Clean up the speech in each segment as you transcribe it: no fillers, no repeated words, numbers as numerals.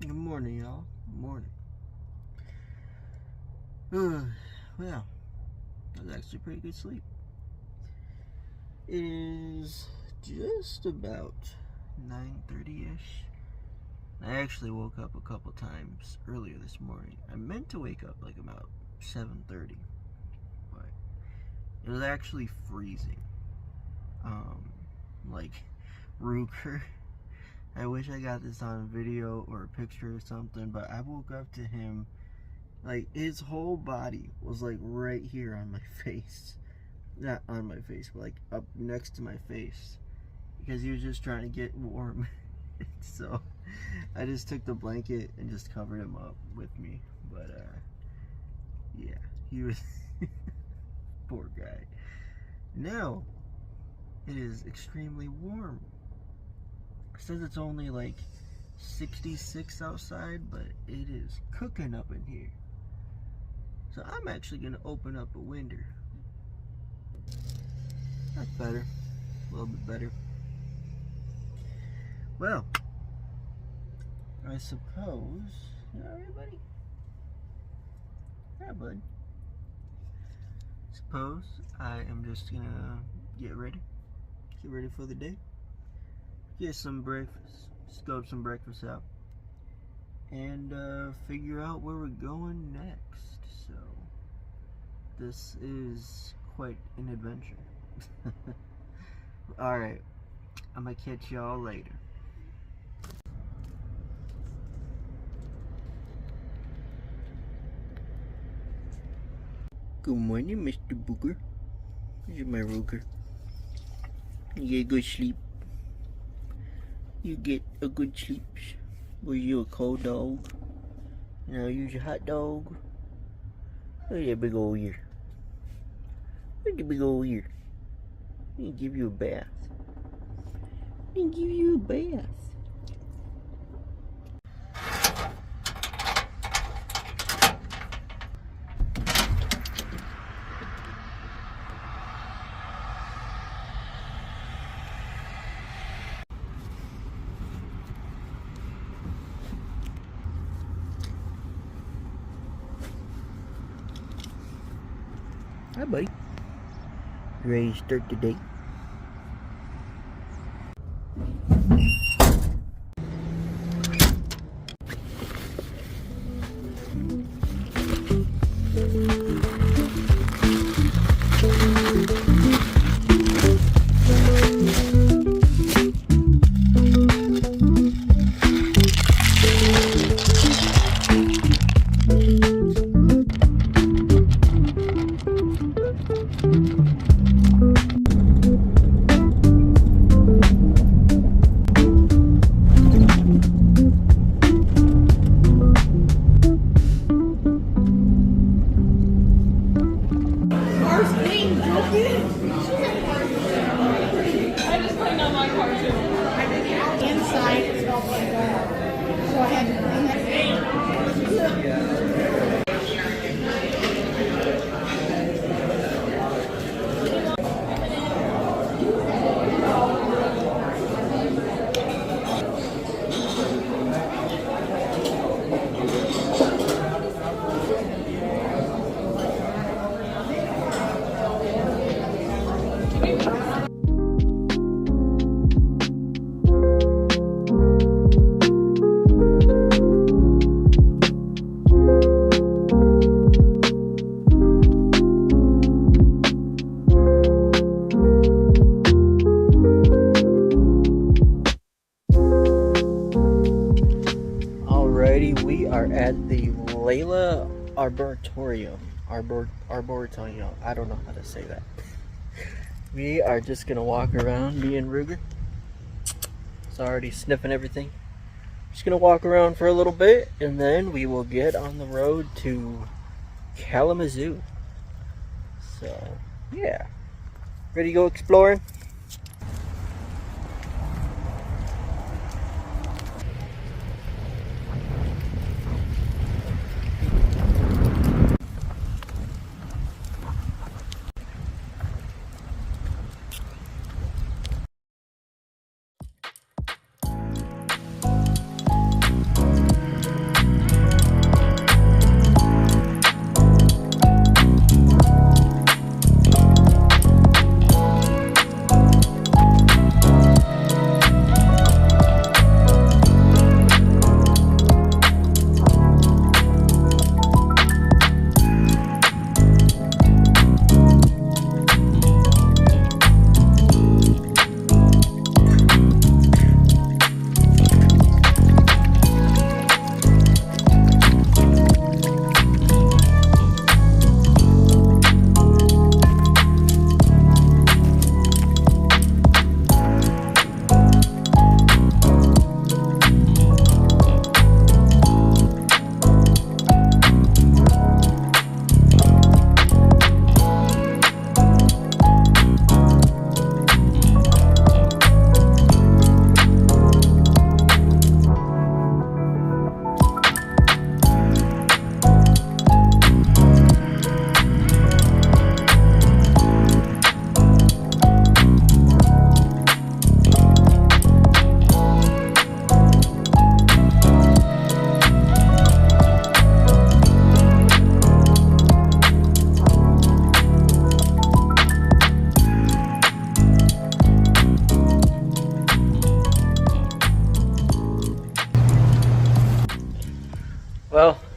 Good morning, y'all. Good morning. Well, that was actually pretty good sleep. It is just about 9:30-ish. I actually woke up a couple times earlier this morning. I meant to wake up like about 7:30, but it was actually freezing. Like Ruger. I wish I got this on video or a picture or something, but I woke up to him, like his whole body was like right here on my face. Not on my face, but like up next to my face, because he was just trying to get warm. So I just took the blanket and just covered him up with me. But yeah, he was poor guy. Now it is extremely warm. It says it's only like 66 outside, but it is cooking up in here. So I'm actually gonna open up a window. That's better. A little bit better. Well, I suppose. Alright, buddy? Yeah, bud. Suppose I am just gonna get ready. Get ready for the day. Get some breakfast. Scope some breakfast out. And figure out where we're going next. So, this is quite an adventure. Alright, I'm gonna catch y'all later. Good morning, Mr. Booger. Here's my Ruger. You get a good sleep. You get a good sleep. Was you a cold dog? Now use your hot dog. Look at that big old ear. Look at the big old ear. Let me give you a bath. Let me give you a bath. Hi, buddy. You ready to start the day? We are at the Layla Arboretorium. Arboretorium. I don't know how to say that. We are just gonna walk around, me and Ruger. It's already sniffing everything. Just gonna walk around for a little bit, and then we will get on the road to Kalamazoo. So, yeah. Ready to go exploring?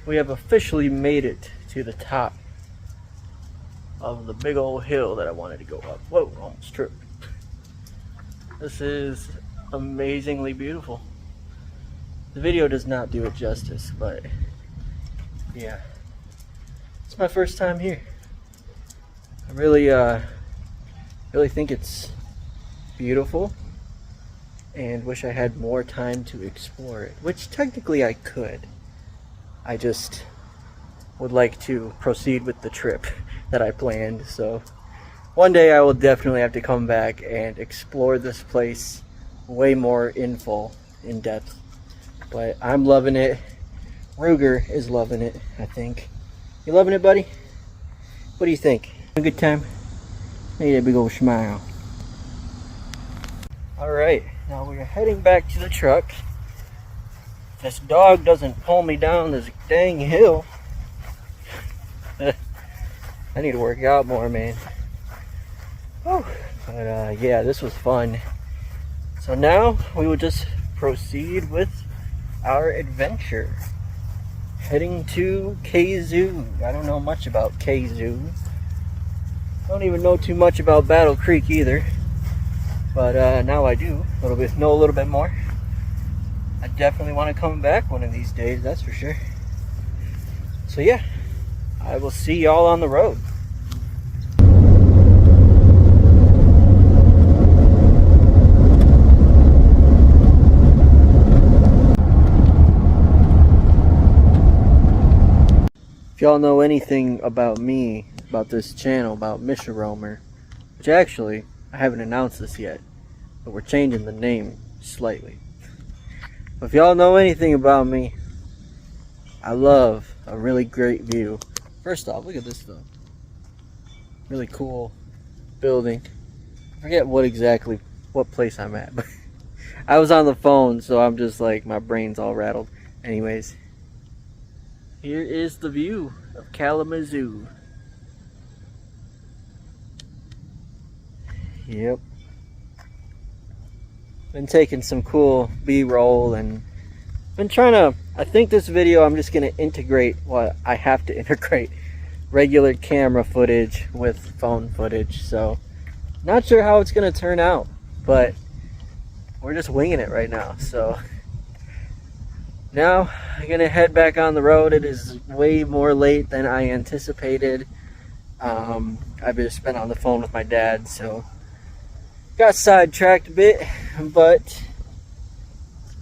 we have officially made it to the top of the big old hill that I wanted to go up. Whoa, almost tripped. This is amazingly beautiful. The video does not do it justice, but yeah, it's my first time here. I really think it's beautiful and wish I had more time to explore it, which technically I could. I just would like to proceed with the trip that I planned. So one day I will definitely have to come back and explore this place way more in depth. But I'm loving it. Ruger is loving it, I think. You loving it, buddy? What do you think? A good time? Look at that big old smile. Alright, now we're heading back to the truck. This dog doesn't pull me down this dang hill. I need to work out more, man. Whew. But yeah, this was fun. So now we will just proceed with our adventure. Heading to Kalamazoo. I don't know much about Kalamazoo. I don't even know too much about Battle Creek either. But now I do. Know a little bit more. I definitely want to come back one of these days, that's for sure. So yeah, I will see y'all on the road. If y'all know anything about me, about this channel, about Misha Roamer, which actually, I haven't announced this yet, but we're changing the name slightly. But if y'all know anything about me, I love a really great view. First off, look at this though. Really cool building. I forget what place I'm at, but I was on the phone, so I'm just like, my brain's all rattled. Anyways, here is the view of Kalamazoo. Yep. Been taking some cool B-roll and been trying to, I think this video I'm just going to integrate what I have to integrate, regular camera footage with phone footage. So not sure how it's going to turn out, but we're just winging it right now. So now I'm going to head back on the road. It is way more late than I anticipated. I've just been on the phone with my dad, so got sidetracked a bit, but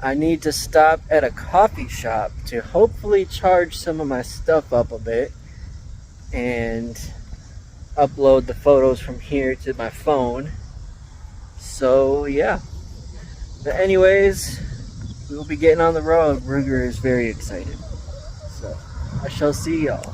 I need to stop at a coffee shop to hopefully charge some of my stuff up a bit and upload the photos from here to my phone. So yeah, but anyways, we will be getting on the road. Ruger is very excited, so I shall see y'all.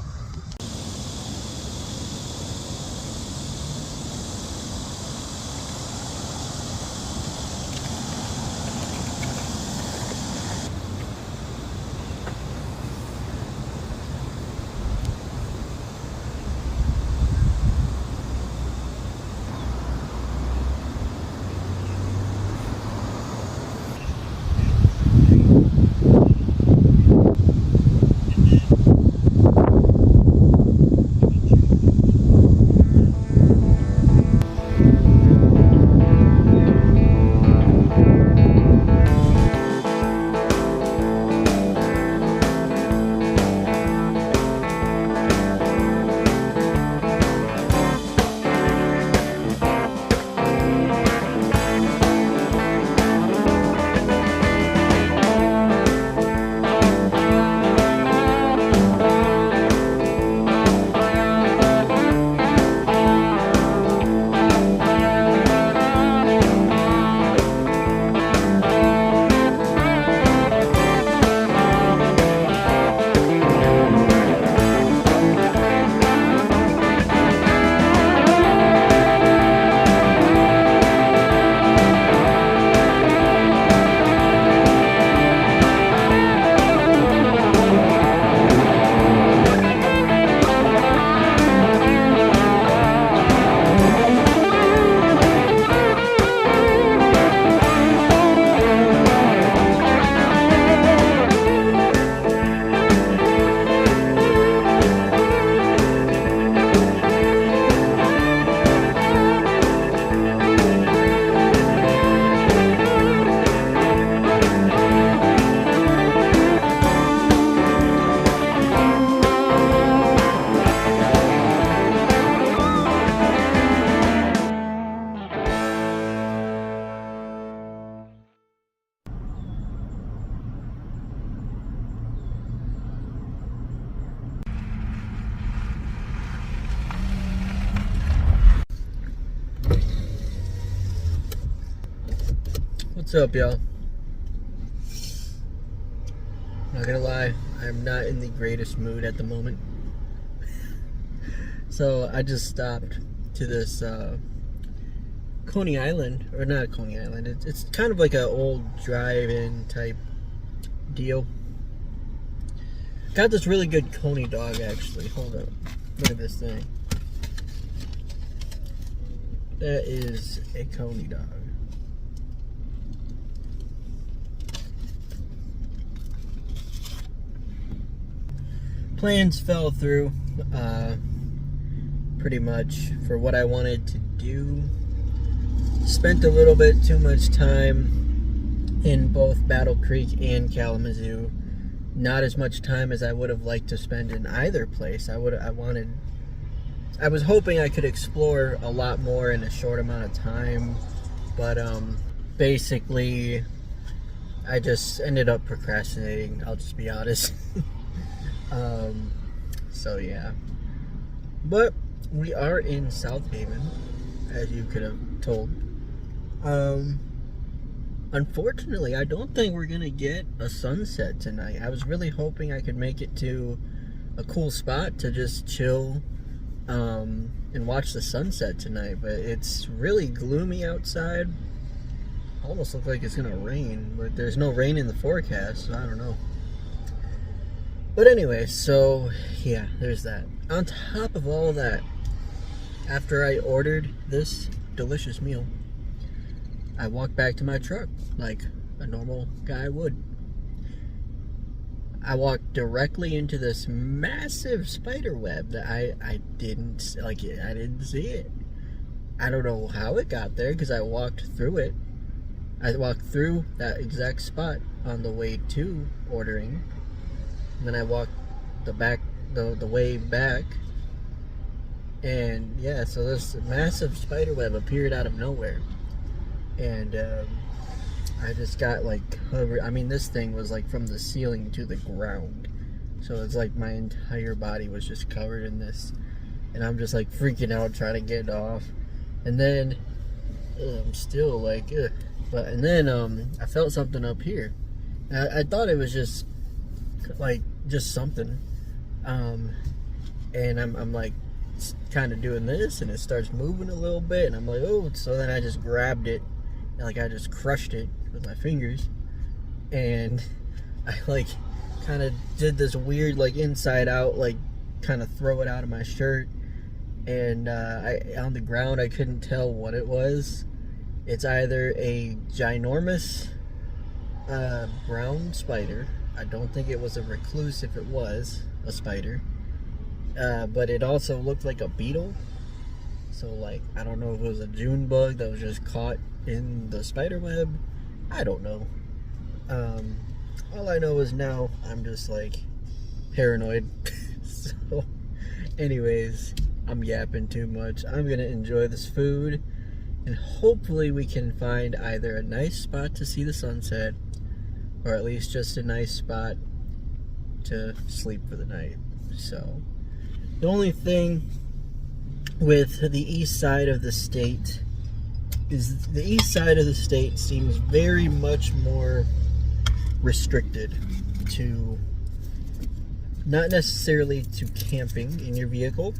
What's up, y'all? Not gonna lie, I'm not in the greatest mood at the moment. So I just stopped to this Coney Island, or not Coney Island. It's kind of like an old drive-in type deal. Got this really good Coney dog, actually. Hold up, look at this thing. That is a Coney dog. Plans fell through, pretty much, for what I wanted to do. Spent a little bit too much time in both Battle Creek and Kalamazoo. Not as much time as I would have liked to spend in either place. I was hoping I could explore a lot more in a short amount of time, but basically I just ended up procrastinating, I'll just be honest. So yeah, but we are in South Haven, as you could have told. Unfortunately, I don't think we're gonna get a sunset tonight. I was really hoping I could make it to a cool spot to just chill and watch the sunset tonight, but it's really gloomy outside. Almost looks like it's gonna rain, but there's no rain in the forecast, so I don't know. But anyway, so yeah, there's that. On top of all that, after I ordered this delicious meal, I walked back to my truck like a normal guy would. I walked directly into this massive spider web that I didn't see it. I don't know how it got there, because I walked through it. I walked through that exact spot on the way to ordering. And then I walked the way back. And yeah, so this massive spider web appeared out of nowhere. And I just got like covered. I mean, this thing was like from the ceiling to the ground, so it's like my entire body was just covered in this, and I'm just like freaking out trying to get it off. And then I'm still like ugh. And then I felt something up here. I thought it was just something, and I'm like kind of doing this, and it starts moving a little bit, and I'm like, oh. So then I just grabbed it, and like I just crushed it with my fingers, and I like kind of did this weird like inside out, like kind of throw it out of my shirt, and on the ground I couldn't tell what it was. It's either a ginormous brown spider. I don't think it was a recluse if it was a spider, but it also looked like a beetle. So like, I don't know if it was a June bug that was just caught in the spider web. I don't know. All I know is now I'm just like paranoid. So anyways, I'm yapping too much. I'm gonna enjoy this food, and hopefully we can find either a nice spot to see the sunset, or at least just a nice spot to sleep for the night. So the only thing with the east side of the state is the east side of the state seems very much more restricted to, not necessarily to camping in your vehicle,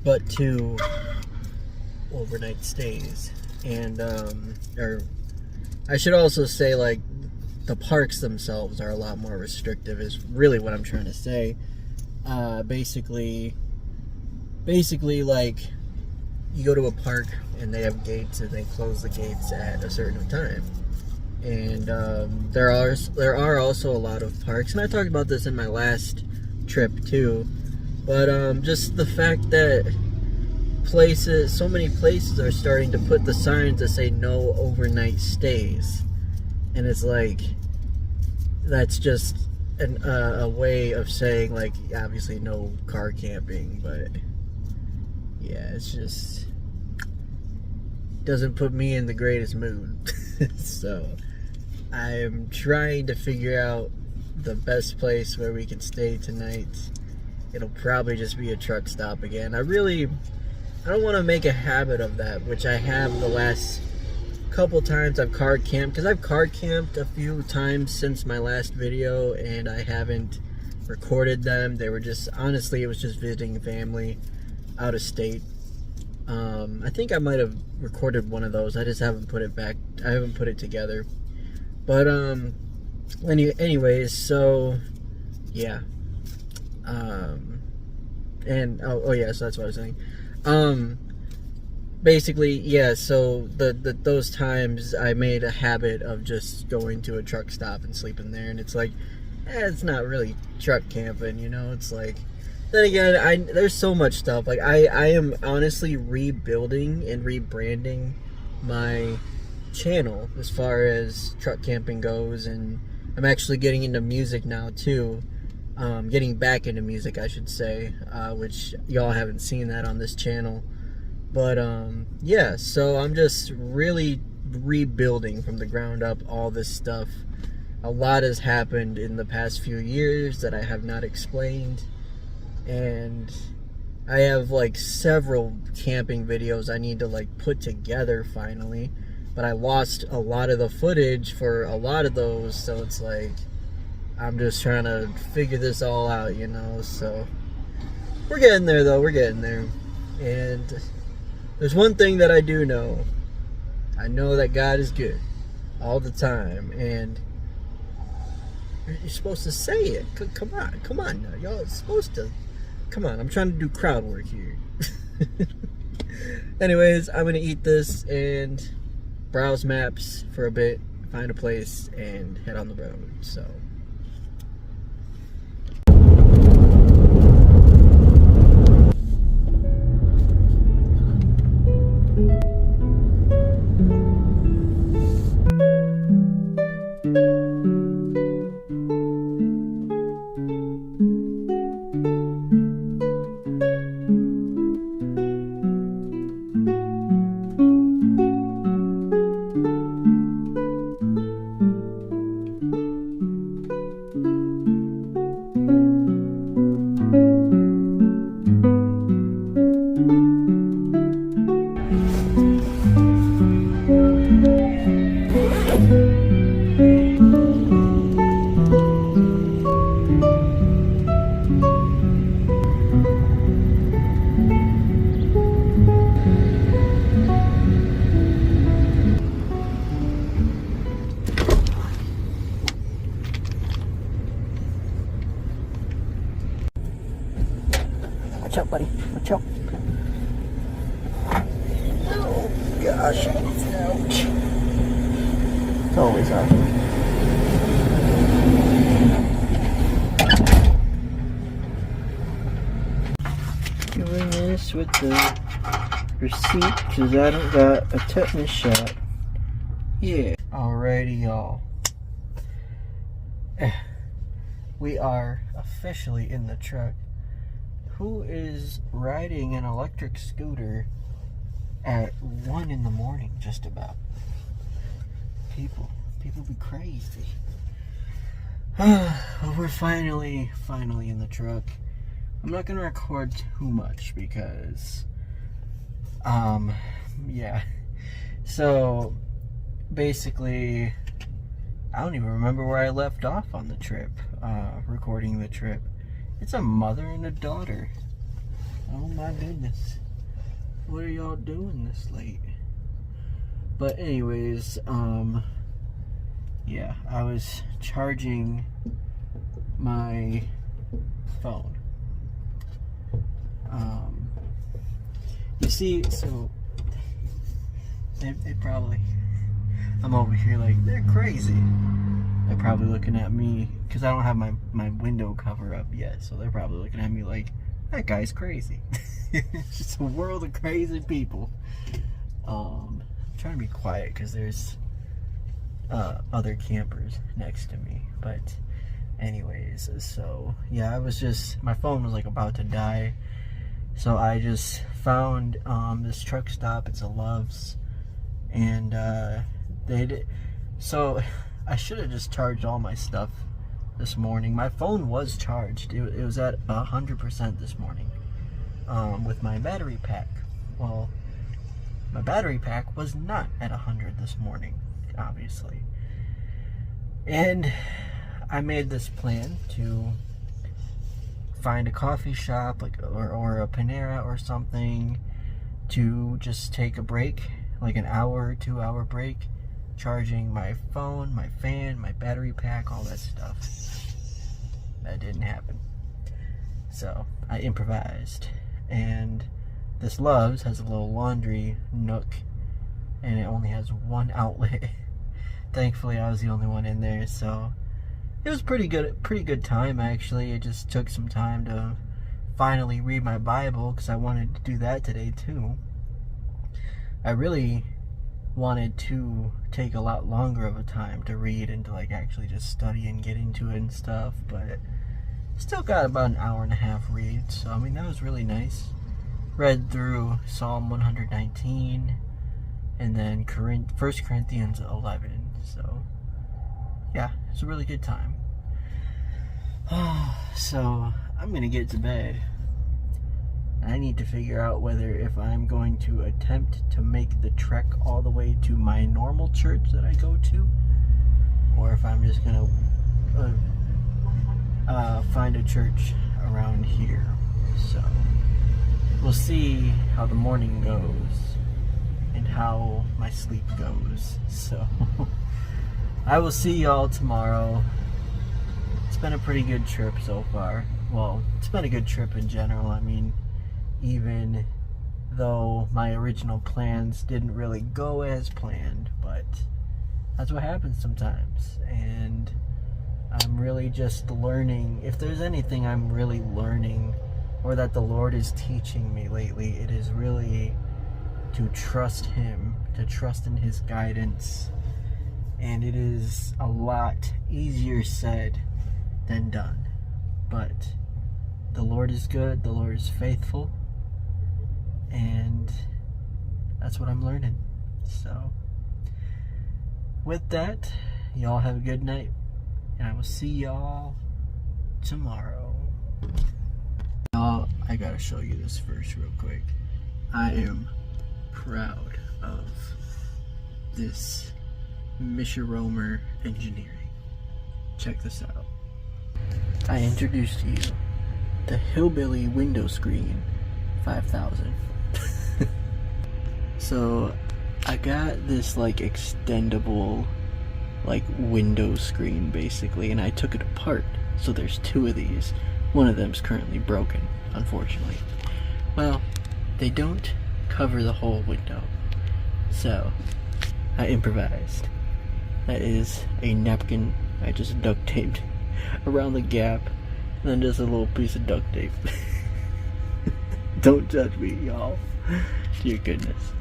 but to overnight stays. And or I should also say, like, the parks themselves are a lot more restrictive, is really what I'm trying to say. Basically like, you go to a park and they have gates, and they close the gates at a certain time. And there are also a lot of parks, and I talked about this in my last trip too, but just the fact that so many places are starting to put the signs that say no overnight stays, and it's like, that's just a way of saying, like, obviously no car camping, but yeah, it's just doesn't put me in the greatest mood. So I'm trying to figure out the best place where we can stay tonight. It'll probably just be a truck stop again. I don't want to make a habit of that, which I have the last couple times I've car camped, because I've car camped a few times since my last video, and I haven't recorded them. They were just, honestly, it was just visiting family out of state. I think I might have recorded one of those. I just haven't put it back. I haven't put it together. But anyways, so yeah. And oh yeah, so that's what I was saying. Basically, yeah, so those times I made a habit of just going to a truck stop and sleeping there, and it's like, it's not really truck camping, you know. It's like, then again, there's so much stuff. Like, I am honestly rebuilding and rebranding my channel as far as truck camping goes, and I'm actually getting into music now too. Getting back into music, I should say, which y'all haven't seen that on this channel. But yeah, so I'm just really rebuilding from the ground up all this stuff. A lot has happened in the past few years that I have not explained, and I have like several camping videos I need to like put together finally, but I lost a lot of the footage for a lot of those, so it's like I'm just trying to figure this all out, you know. So we're getting there though, we're getting there. And there's one thing that I do know. I know that God is good all the time, and you're supposed to say it. Come on now. Y'all are supposed to. Come on, I'm trying to do crowd work here. Anyways, I'm gonna eat this and browse maps for a bit, find a place, and head on the road. So. Watch out, buddy. Watch out. Oh, gosh. Ouch. It's always happening. Doing this with the receipt because I don't got a tetanus shot. Yeah. Alrighty, y'all. We are officially in the truck. Who is riding an electric scooter at 1 in the morning, just about? People be crazy. We're finally in the truck. I'm not gonna record too much because, yeah. So, basically, I don't even remember where I left off on the trip, recording the trip. It's a mother and a daughter. Oh my goodness. What are y'all doing this late? But anyways, yeah, I was charging my phone. You see, so they probably, I'm over here like, they're crazy. They're probably looking at me because I don't have my window cover up yet, so they're probably looking at me like, that guy's crazy. It's just a world of crazy people. I'm trying to be quiet because there's other campers next to me. But anyways, so yeah, I was just, my phone was like about to die, so I just found this truck stop. It's a Love's, and they did, so I should have just charged all my stuff this morning. My phone was charged. It was at 100% this morning with my battery pack. Well, my battery pack was not at 100 this morning, obviously. And I made this plan to find a coffee shop, like or a Panera or something, to just take a break, like an hour or 2 hour break, charging my phone, my fan, my battery pack, all that stuff. That didn't happen. So I improvised, and this Love's has a little laundry nook, and it only has one outlet. Thankfully I was the only one in there, so it was pretty good time actually. It just took some time to finally read my Bible, because I wanted to do that today too. I really wanted to take a lot longer of a time to read and to like actually just study and get into it and stuff, but still got about an hour and a half read, so I mean that was really nice. Read through Psalm 119 and then 1 Corinthians 11, so yeah, it's a really good time. So I'm gonna get to bed. I need to figure out whether if I'm going to attempt to make the trek all the way to my normal church that I go to, or if I'm just gonna find a church around here. So we'll see how the morning goes and how my sleep goes. So I will see y'all tomorrow. It's been a pretty good trip so far. Well, it's been a good trip in general. I mean, even though my original plans didn't really go as planned, but that's what happens sometimes. And I'm really just learning. If there's anything I'm really learning, or that the Lord is teaching me lately, it is really to trust Him, to trust in His guidance. And it is a lot easier said than done. But the Lord is good, the Lord is faithful, and that's what I'm learning. So with that, y'all have a good night, and I will see y'all tomorrow. Y'all, I gotta show you this first real quick. I am proud of this Mishiromer engineering. Check this out. I introduced to you the Hillbilly Window Screen 5000. So I got this like extendable like window screen basically, and I took it apart. So there's two of these. One of them's currently broken, unfortunately. Well, they don't cover the whole window, so I improvised. That is a napkin I just duct taped around the gap, and then just a little piece of duct tape. Don't judge me, y'all. Dear goodness.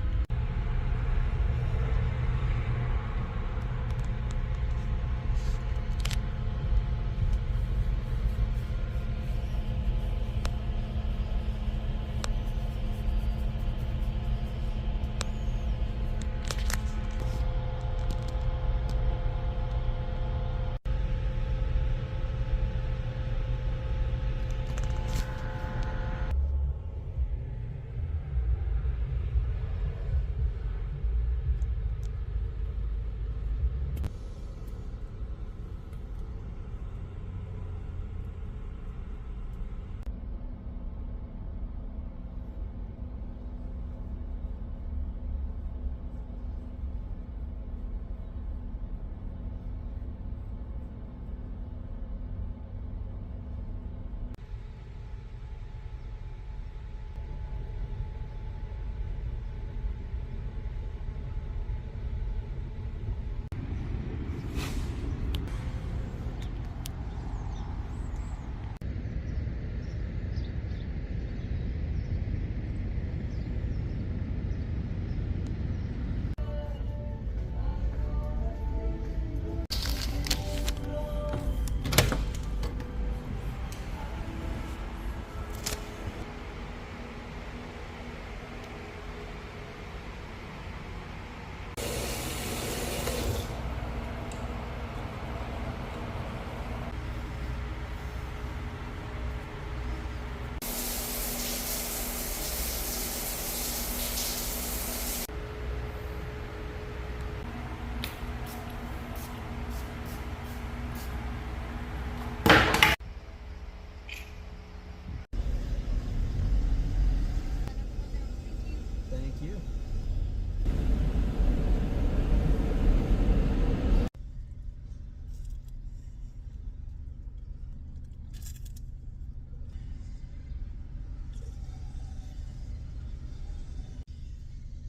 you.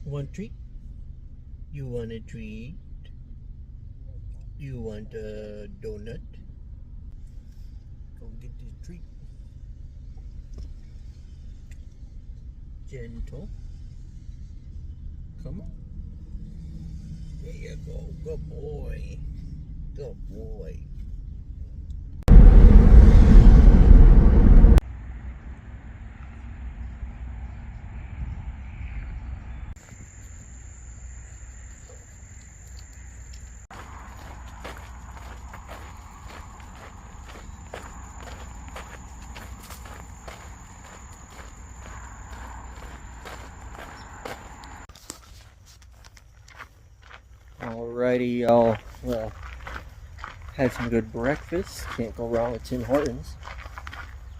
Want treat? You want a treat? You want a donut? Go get this treat. Gentle. Come on. There you go. Good boy. Good boy. Alrighty, y'all. Well, had some good breakfast. Can't go wrong with Tim Hortons.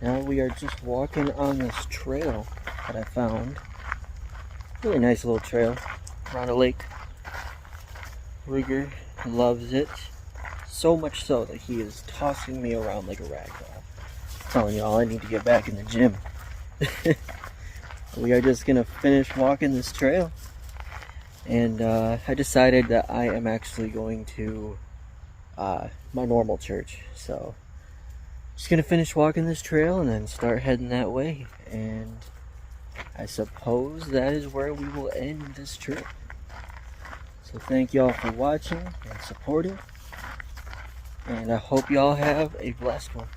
Now we are just walking on this trail that I found. Really nice little trail around a lake. Rigger loves it. So much so that he is tossing me around like a rag doll. I'm telling y'all, I need to get back in the gym. We are just gonna finish walking this trail. And I decided that I am actually going to my normal church. So just gonna finish walking this trail and then start heading that way. And I suppose that is where we will end this trip. So thank y'all for watching and supporting. And I hope y'all have a blessed one.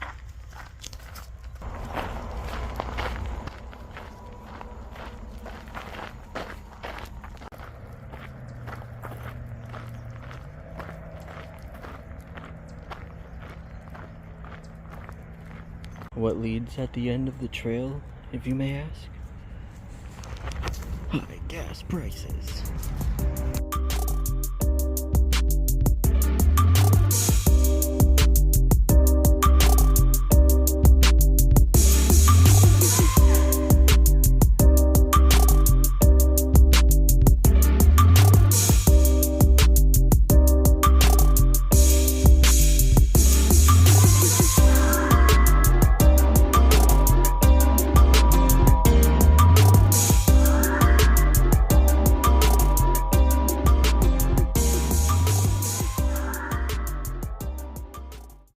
What leads at the end of the trail, if you may ask? High gas prices.